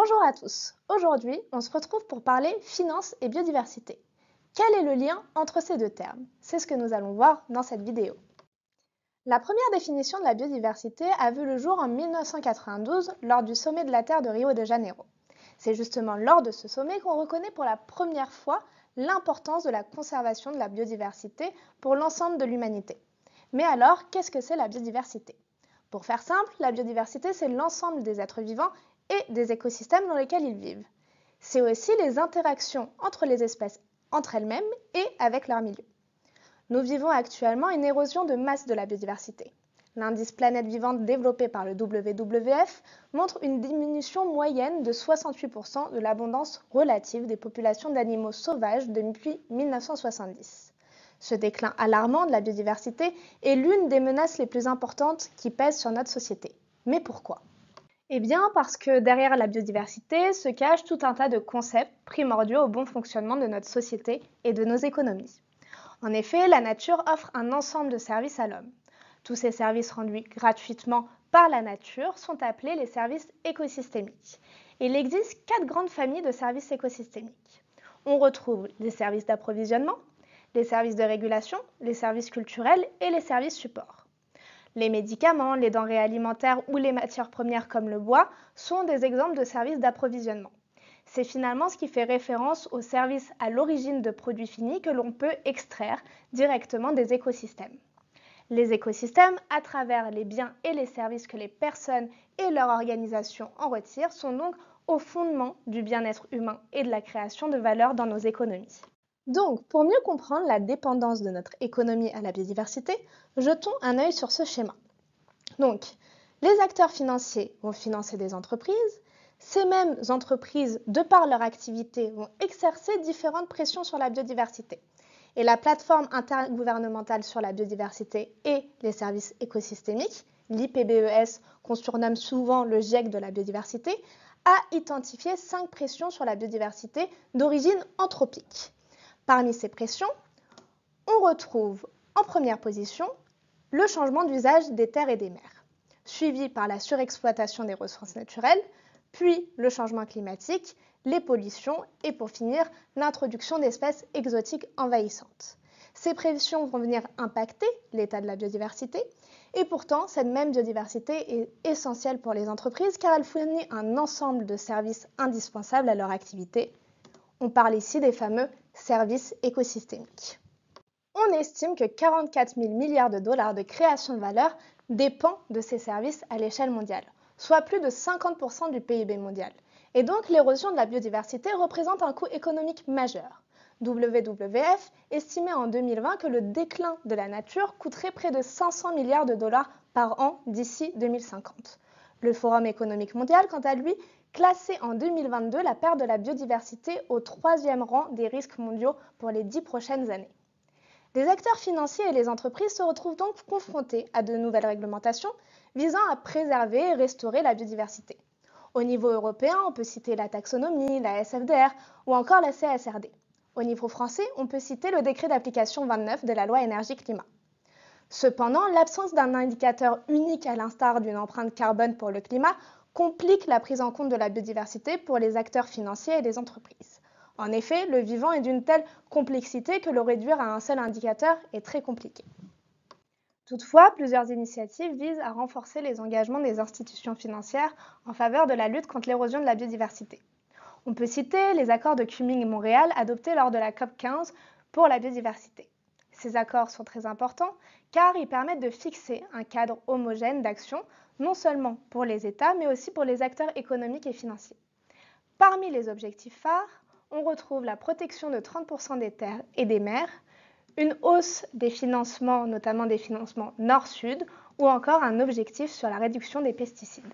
Bonjour à tous. Aujourd'hui, on se retrouve pour parler finances et biodiversité. Quel est le lien entre ces deux termes? C'est ce que nous allons voir dans cette vidéo. La première définition de la biodiversité a vu le jour en 1992 lors du sommet de la Terre de Rio de Janeiro. C'est justement lors de ce sommet qu'on reconnaît pour la première fois l'importance de la conservation de la biodiversité pour l'ensemble de l'humanité. Mais alors, qu'est-ce que c'est la biodiversité? Pour faire simple, la biodiversité, c'est l'ensemble des êtres vivants et des écosystèmes dans lesquels ils vivent. C'est aussi les interactions entre les espèces entre elles-mêmes et avec leur milieu. Nous vivons actuellement une érosion de masse de la biodiversité. L'indice planète vivante développé par le WWF montre une diminution moyenne de 68% de l'abondance relative des populations d'animaux sauvages depuis 1970. Ce déclin alarmant de la biodiversité est l'une des menaces les plus importantes qui pèsent sur notre société. Mais pourquoi? Eh bien, parce que derrière la biodiversité se cache tout un tas de concepts primordiaux au bon fonctionnement de notre société et de nos économies. En effet, la nature offre un ensemble de services à l'homme. Tous ces services rendus gratuitement par la nature sont appelés les services écosystémiques. Il existe 4 grandes familles de services écosystémiques. On retrouve les services d'approvisionnement, les services de régulation, les services culturels et les services supports. Les médicaments, les denrées alimentaires ou les matières premières comme le bois sont des exemples de services d'approvisionnement. C'est finalement ce qui fait référence aux services à l'origine de produits finis que l'on peut extraire directement des écosystèmes. Les écosystèmes, à travers les biens et les services que les personnes et leur organisation en retirent, sont donc au fondement du bien-être humain et de la création de valeur dans nos économies. Donc, pour mieux comprendre la dépendance de notre économie à la biodiversité, jetons un œil sur ce schéma. Donc, les acteurs financiers vont financer des entreprises. Ces mêmes entreprises, de par leur activité, vont exercer différentes pressions sur la biodiversité. Et la plateforme intergouvernementale sur la biodiversité et les services écosystémiques, l'IPBES, qu'on surnomme souvent le GIEC de la biodiversité, a identifié 5 pressions sur la biodiversité d'origine anthropique. Parmi ces pressions, on retrouve en première position le changement d'usage des terres et des mers, suivi par la surexploitation des ressources naturelles, puis le changement climatique, les pollutions et pour finir l'introduction d'espèces exotiques envahissantes. Ces pressions vont venir impacter l'état de la biodiversité et pourtant cette même biodiversité est essentielle pour les entreprises car elle fournit un ensemble de services indispensables à leur activité. On parle ici des fameux services écosystémiques. On estime que 44 000 milliards de dollars de création de valeur dépend de ces services à l'échelle mondiale, soit plus de 50% du PIB mondial. Et donc l'érosion de la biodiversité représente un coût économique majeur. WWF estimait en 2020 que le déclin de la nature coûterait près de 500 milliards de dollars par an d'ici 2050. Le Forum économique mondial, quant à lui, classait en 2022 la perte de la biodiversité au 3e rang des risques mondiaux pour les 10 prochaines années. Les acteurs financiers et les entreprises se retrouvent donc confrontés à de nouvelles réglementations visant à préserver et restaurer la biodiversité. Au niveau européen, on peut citer la taxonomie, la SFDR ou encore la CSRD. Au niveau français, on peut citer le décret d'application 29 de la loi énergie-climat. Cependant, l'absence d'un indicateur unique à l'instar d'une empreinte carbone pour le climat complique la prise en compte de la biodiversité pour les acteurs financiers et les entreprises. En effet, le vivant est d'une telle complexité que le réduire à un seul indicateur est très compliqué. Toutefois, plusieurs initiatives visent à renforcer les engagements des institutions financières en faveur de la lutte contre l'érosion de la biodiversité. On peut citer les accords de Kunming-Montréal adoptés lors de la COP15 pour la biodiversité. Ces accords sont très importants car ils permettent de fixer un cadre homogène d'action, non seulement pour les États, mais aussi pour les acteurs économiques et financiers. Parmi les objectifs phares, on retrouve la protection de 30% des terres et des mers, une hausse des financements, notamment des financements nord-sud, ou encore un objectif sur la réduction des pesticides.